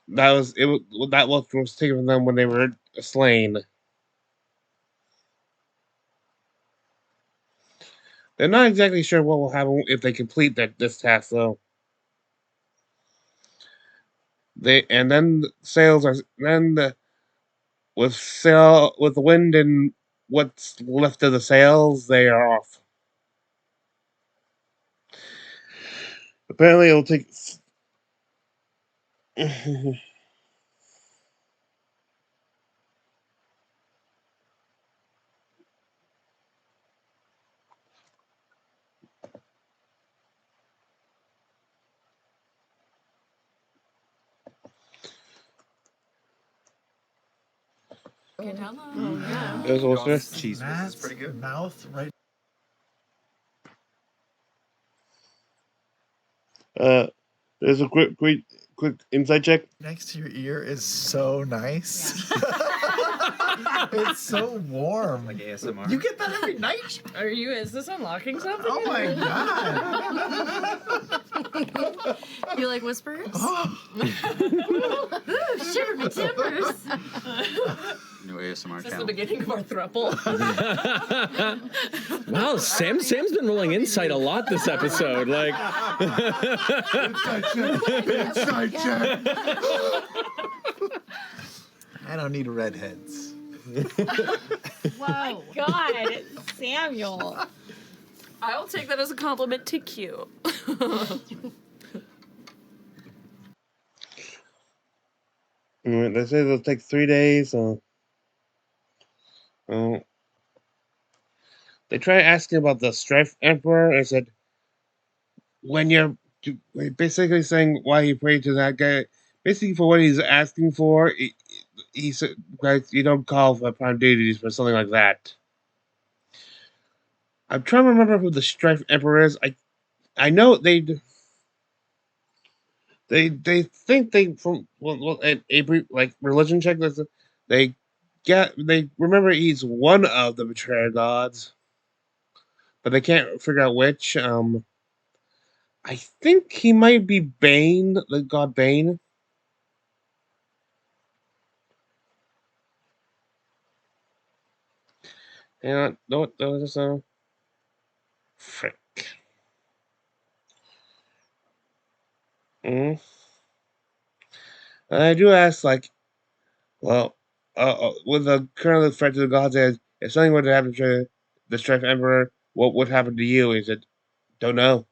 [SPEAKER 1] That was it. That look was taken from them when they were slain. They're not exactly sure what will happen if they complete this task, though. Then sails are with the wind and what's left of the sails, they are off. Apparently, it'll take.
[SPEAKER 6] Can tell them.
[SPEAKER 3] Oh, yeah.
[SPEAKER 1] It was also
[SPEAKER 13] Cheese whiz is pretty good.
[SPEAKER 3] Mouth right.
[SPEAKER 1] There's a quick inside check.
[SPEAKER 3] Next to your ear is so nice. It's so warm.
[SPEAKER 13] Like ASMR.
[SPEAKER 3] You get that every night?
[SPEAKER 6] Is this unlocking something?
[SPEAKER 3] Oh my god.
[SPEAKER 8] You like whispers?
[SPEAKER 11] Ooh, shiver my timbers.
[SPEAKER 4] New ASMR
[SPEAKER 6] Is this the
[SPEAKER 4] channel.
[SPEAKER 6] beginning of our throuple?
[SPEAKER 9] Wow, Sam's been rolling insight a lot this episode. Like,
[SPEAKER 12] Inside check.
[SPEAKER 3] I don't need redheads.
[SPEAKER 11] Whoa.
[SPEAKER 14] God, Samuel.
[SPEAKER 6] I'll take that as a compliment to Q.
[SPEAKER 1] They say it'll take 3 days. They try asking about the Strife Emperor. I said, when you're basically saying why he prayed to that guy, basically for what he's asking for, he said, guys, you don't call for prime deities for something like that. I'm trying to remember who the Strife Emperor is. I know they think they from like religion check this, they remember he's one of the betrayer gods, but they can't figure out which. I think he might be Bane, the god Bane. And no, just frick. I do ask, like, well, with the current threat to the gods, is if something were to happen to the Strife Emperor, what would happen to you? He said, don't know.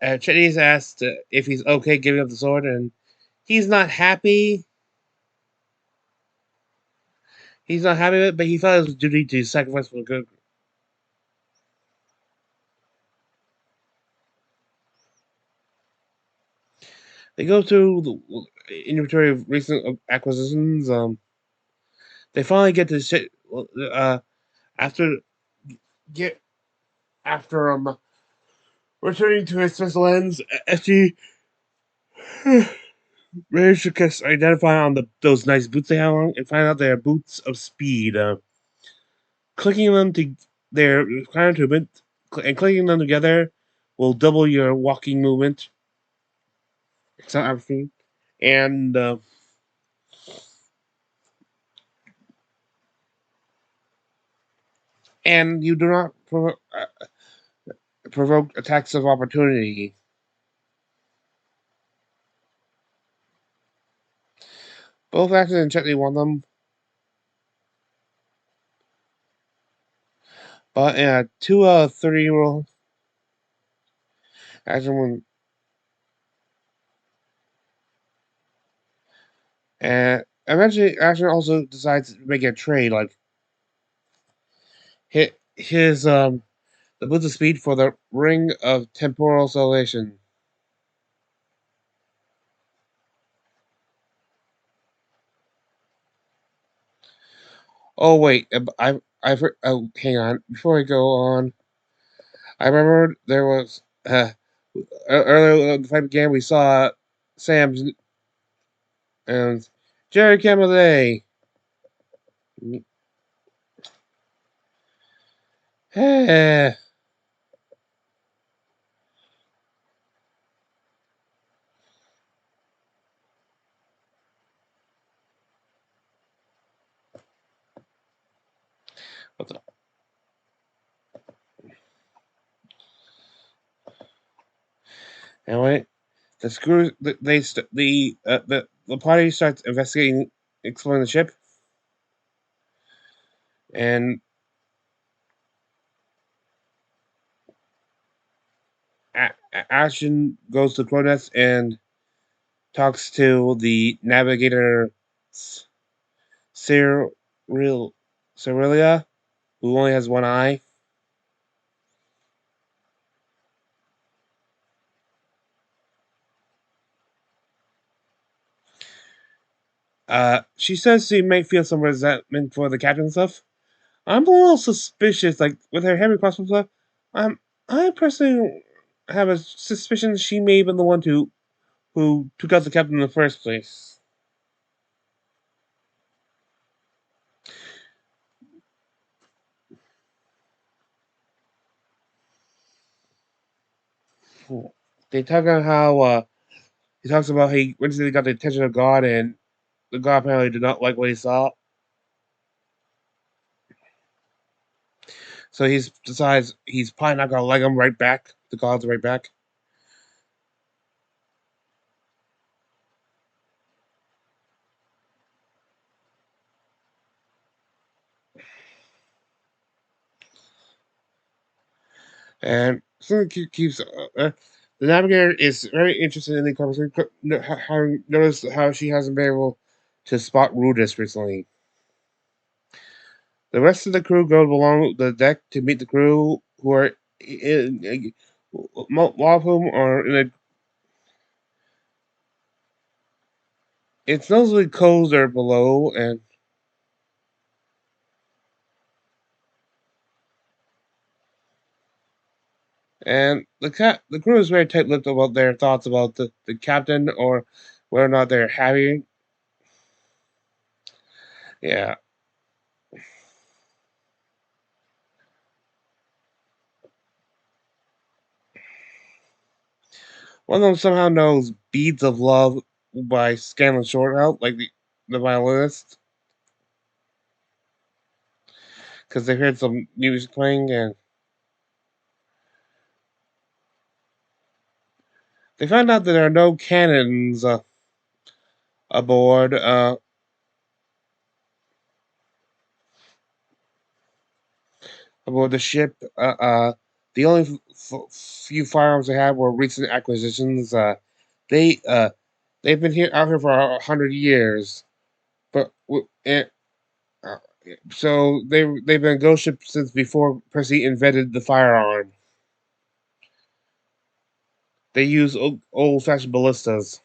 [SPEAKER 1] Chetty's asked if he's okay giving up the sword, and he's not happy. He's not happy with it, but he felt it was duty to sacrifice for the good. They go through the inventory of recent acquisitions. They finally get to shit. After returning to his special lens, F.C.G managed to identify on those nice boots they have on and find out they are boots of speed. Clicking them to their required movement and clicking them together will double your walking movement. It's not everything, and you do not provoke attacks of opportunity. Both actors and Chetney won them, but 2 30-year-old action won. And eventually, Ashton also decides to make a trade, like his the boots of speed for the ring of temporal salvation. Oh wait, hang on. Before I go on, I remember there was earlier when the fight began. We saw Sam's and Jerry Camillet. What the? Anyway, the party starts investigating, exploring the ship. And Ashton goes to Cronus and talks to the navigator Cyrilia, who only has one eye. She says she may feel some resentment for the captain and stuff. I'm a little suspicious, like with her heavy crossbow stuff. I personally have a suspicion she may have been the one who took out the captain in the first place. They talk about how he talks about he recently got the attention of God, and the God apparently did not like what he saw. So he decides he's probably not gonna like him right back. The gods right back. And something keeps the navigator is very interested in the conversation. Having noticed how she hasn't been able to spot Rudis recently. The rest of the crew go along the deck to meet the crew, who are a lot of whom are in a. It's noticeably colder below, and the crew is very tight-lipped about their thoughts about the captain or whether or not they're happy. Yeah. One of them somehow knows "Beads of Love" by Scanlon Shorthout, like the violinist, because they heard some music playing, and they found out that there are no cannons aboard. Aboard the ship. The only few firearms they had were recent acquisitions. They they've been out here for 100 years, but uh, so they've been ghost ships since before Percy invented the firearm. They use old-fashioned ballistas.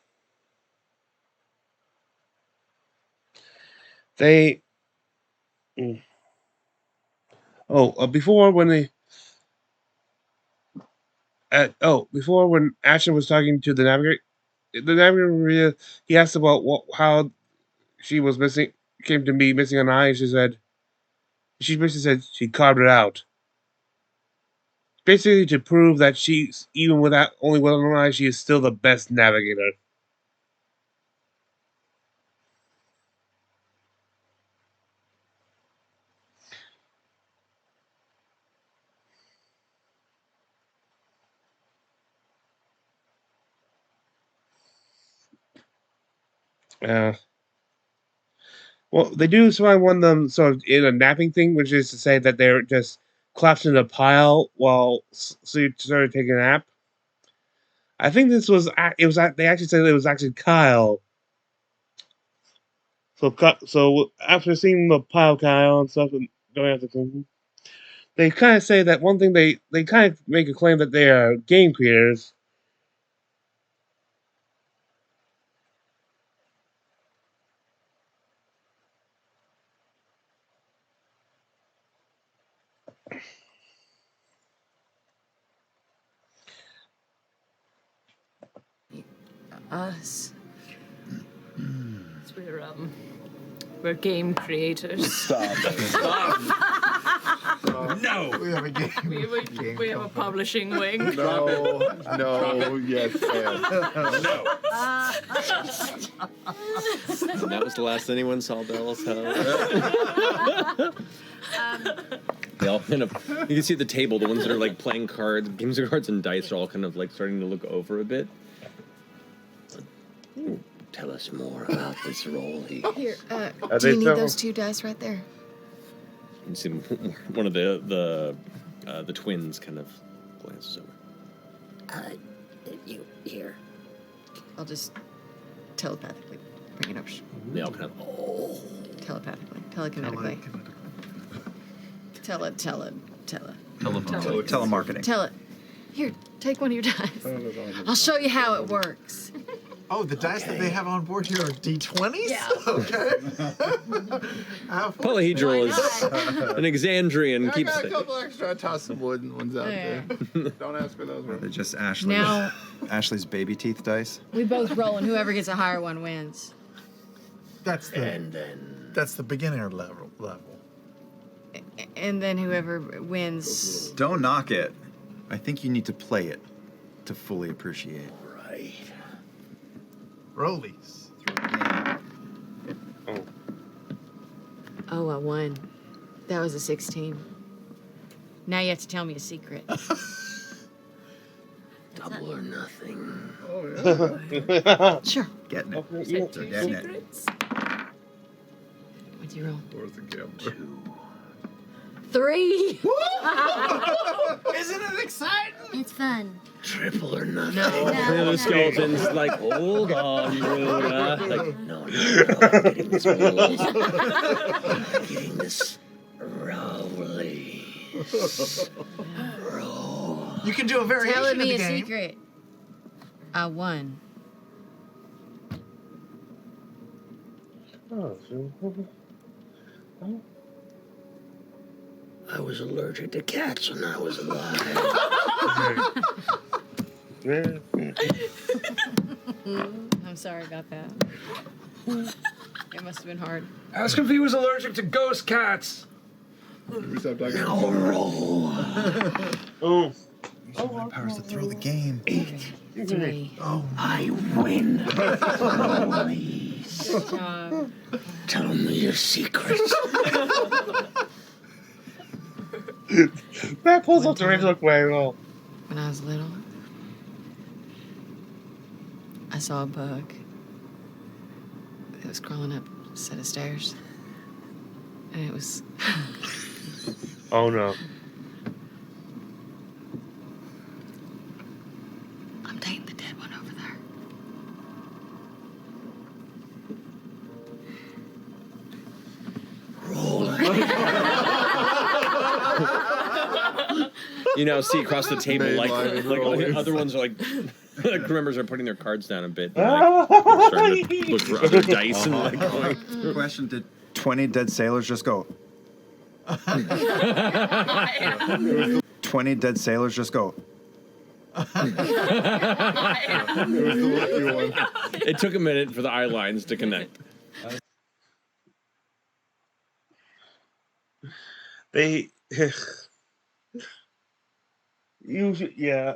[SPEAKER 1] They before when they before when Ashton was talking to the navigator he asked about how she was missing came to be missing an eye. She basically said she carved it out, basically to prove that she's even without only one eye, she is still the best navigator. Uh, well, they do find one of them sort of in a napping thing, which is to say that they're just collapsed in a pile while started taking a nap. I think this was it was they actually said it was actually Kyle. So after seeing the pile Kyle and stuff and going after Clinton, they kind of say that one thing they kind of make a claim that they are game creators.
[SPEAKER 6] Us. We're game creators.
[SPEAKER 9] Stop. Stop. No.
[SPEAKER 3] We have a game.
[SPEAKER 6] We have a publishing wing.
[SPEAKER 12] No, yes,
[SPEAKER 9] No. That was the last anyone saw Bell's house. They all kind of, you can see at the table, the ones that are like playing cards, games of cards and dice are all kind of like starting to look over a bit.
[SPEAKER 10] Tell us more about this role here.
[SPEAKER 11] Here, do you need those 2 dice right there?
[SPEAKER 9] You see one of the twins kind of glances over.
[SPEAKER 8] You here? I'll just telepathically bring it up.
[SPEAKER 9] They all kind of
[SPEAKER 8] Telepathically, telekinetically.
[SPEAKER 13] Telemarketing.
[SPEAKER 8] Tell it. Here, take one of your dice. I'll show you how it works.
[SPEAKER 3] Oh, the dice that they have on board here are D20s?
[SPEAKER 8] Yeah.
[SPEAKER 3] Okay.
[SPEAKER 9] Polyhedral is an Exandrian
[SPEAKER 5] I got a
[SPEAKER 9] keepsake.
[SPEAKER 5] couple extra. I tossed some wooden ones out there. Don't ask for those.
[SPEAKER 13] They're just Ashley's,
[SPEAKER 8] Now-
[SPEAKER 13] Ashley's baby teeth dice.
[SPEAKER 8] We both roll, and whoever gets a higher one wins.
[SPEAKER 3] That's the beginner level.
[SPEAKER 8] And then whoever wins.
[SPEAKER 13] Don't knock it. I think you need to play it to fully appreciate.
[SPEAKER 10] Right.
[SPEAKER 3] Rollies.
[SPEAKER 8] Oh, I won. That was a 16. Now you have to tell me a secret.
[SPEAKER 10] Double or nothing.
[SPEAKER 5] Oh, yeah.
[SPEAKER 8] Sure.
[SPEAKER 13] Getting it.
[SPEAKER 10] They're getting it.
[SPEAKER 8] Secrets. What'd you roll?
[SPEAKER 5] Where's the gambler?
[SPEAKER 8] 3.
[SPEAKER 3] Isn't it exciting?
[SPEAKER 11] It's fun.
[SPEAKER 10] Triple or nothing.
[SPEAKER 9] The skeleton's like, hold on, Rhoda. Like,
[SPEAKER 10] No, I'm getting this roll. I'm getting this rolly. Roll.
[SPEAKER 3] You can do a variation
[SPEAKER 8] Telling
[SPEAKER 3] of
[SPEAKER 8] me
[SPEAKER 3] the
[SPEAKER 8] a
[SPEAKER 3] game.
[SPEAKER 8] secret. I won.
[SPEAKER 10] I was allergic to cats when I was alive.
[SPEAKER 8] I'm sorry about that. It must have been hard.
[SPEAKER 15] Ask him if he was allergic to ghost cats.
[SPEAKER 10] Now roll.
[SPEAKER 1] Oh.
[SPEAKER 13] My powers to throw the game.
[SPEAKER 8] 3.
[SPEAKER 13] Oh,
[SPEAKER 10] I win. Rollies.
[SPEAKER 8] Good job.
[SPEAKER 10] Tell me your secrets.
[SPEAKER 1] That pulls off the original way well.
[SPEAKER 8] When I was little, I saw a bug. It was crawling up a set of stairs. And it was...
[SPEAKER 1] Oh no.
[SPEAKER 8] I'm taking the dead one over there.
[SPEAKER 9] you now see across the table, like
[SPEAKER 5] Mainline
[SPEAKER 9] other ones are like crew members are putting their cards down a bit. And, like, starting to look for other dice and like going through.
[SPEAKER 13] Question: did 20 dead sailors just go? 20 dead sailors just go.
[SPEAKER 9] It took a minute for the eye lines to connect.
[SPEAKER 1] They. Usually, yeah.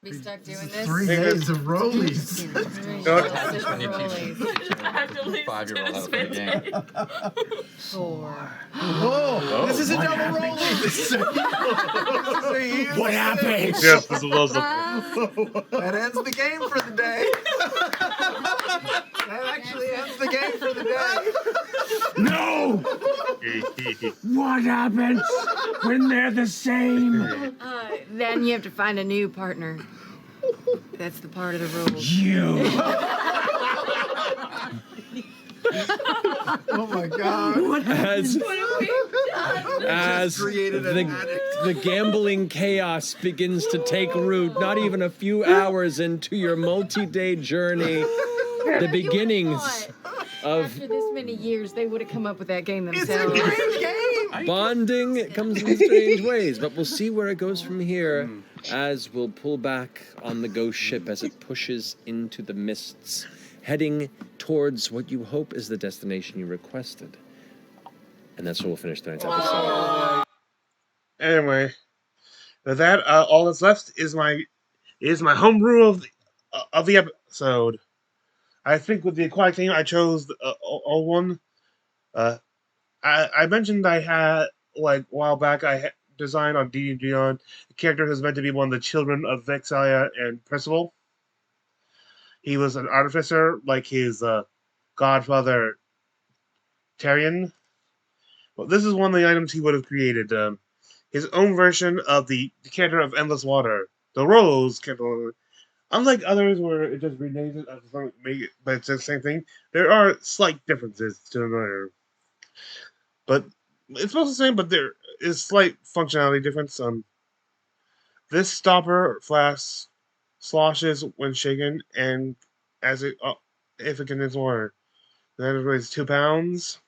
[SPEAKER 8] Be stuck doing this?
[SPEAKER 3] 3 days of rollies.
[SPEAKER 8] Rollies.
[SPEAKER 15] 5-year-old how to play the game.
[SPEAKER 8] 4.
[SPEAKER 3] Whoa! This is a double rollie. This is a huge.
[SPEAKER 10] What happened?
[SPEAKER 1] Yes, this was
[SPEAKER 3] That ends the game for the day. That actually ends the game for the day.
[SPEAKER 10] No! What happens when they're the same?
[SPEAKER 8] Then you have to find a new partner. That's the part of the rules.
[SPEAKER 10] You.
[SPEAKER 3] Oh my God.
[SPEAKER 9] As
[SPEAKER 3] created an
[SPEAKER 9] the gambling chaos begins to take root, not even a few hours into your multi-day journey, the beginnings of
[SPEAKER 8] After this many years, they would have come up with that game themselves.
[SPEAKER 3] It's a great game.
[SPEAKER 9] bonding comes in strange ways, but we'll see where it goes from here as we'll pull back on the ghost ship as it pushes into the mists, heading towards what you hope is the destination you requested. And that's where we'll finish tonight's episode.
[SPEAKER 1] Anyway, with that, all that's left is my home rule of the episode. I think with the aquatic theme, I chose the old one. I mentioned I had like a while back. Designed on D&D on a character who's meant to be one of the children of Vexalia and Percival. He was an artificer, like his godfather Tyrion. Well, this is one of the items he would have created. His own version of the Decanter of Endless Water, the Rose Candle. Unlike others where it just renames it as something, but it's the same thing, there are slight differences to another. But it's both the same, but there is slight functionality difference. This stopper flask sloshes when shaken, and as it if it contains water, then it weighs 2 pounds.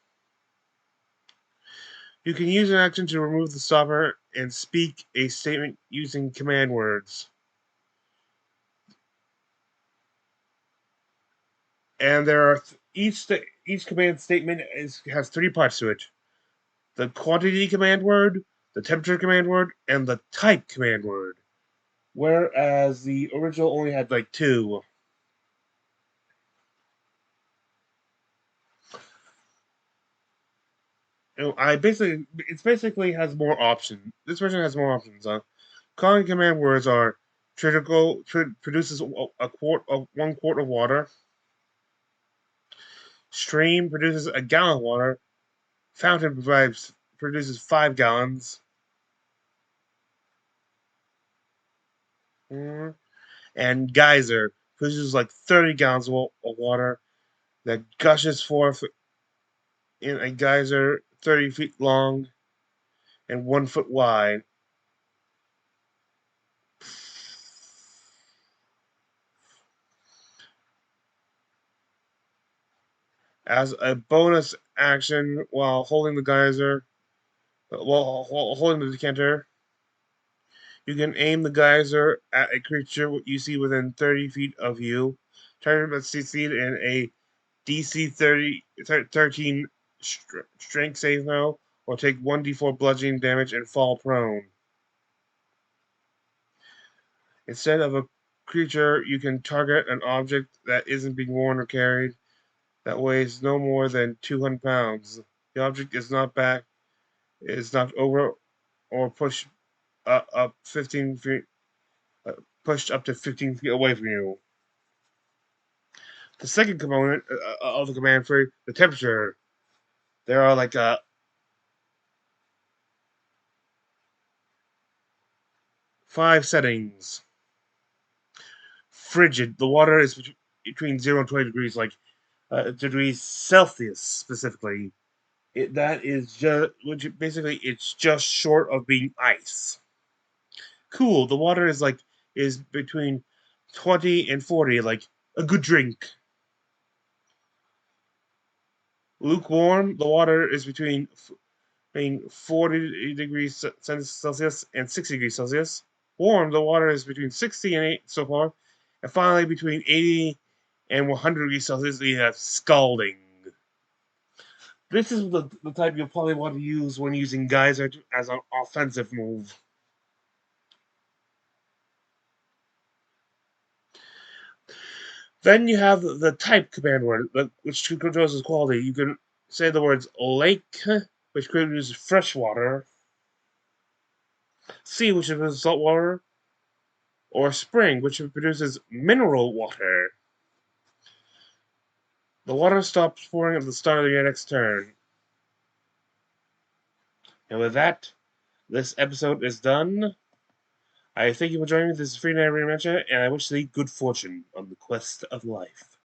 [SPEAKER 1] You can use an action to remove the stopper and speak a statement using command words. And there are each command statement has 3 parts to it: the quantity command word, the temperature command word, and the type command word. Whereas the original only had like 2. It basically has more options. This version has more options. Calling command words are produces a quart of 1 quart of water. Stream produces a gallon of water. Fountain produces 5 gallons. And geyser produces like 30 gallons of water that gushes forth in a geyser 30 feet long and 1 foot wide. As a bonus action, while holding the geyser, while holding the decanter, you can aim the geyser at a creature you see within 30 feet of you. Target must succeed in a DC 13 strength save now, or take 1d4 bludgeoning damage and fall prone. Instead of a creature, you can target an object that isn't being worn or carried that weighs no more than 200 pounds. The object is not over or pushed up 15 feet, pushed up to 15 feet away from you. The second component of the command tree, the temperature. There are like 5 settings. Frigid. The water is between 0 and 20 degrees, like degrees Celsius specifically. That is just, which basically it's just short of being ice. Cool. The water is between 20 and 40, like a good drink. Lukewarm. The water is between 40 degrees Celsius and 60 degrees Celsius. Warm. The water is between 60 and 8 so far. And finally, between 80 and 100 degrees Celsius, you have scalding. This is the type you'll probably want to use when using Geyser as an offensive move. Then you have the type command word, which controls its quality. You can say the words lake, which produces fresh water, sea, which produces salt water, or spring, which produces mineral water. The water stops pouring at the start of your next turn. And with that, this episode is done. I thank you for joining me. This is Free Night Rematcha, and I wish thee good fortune on the quest of life.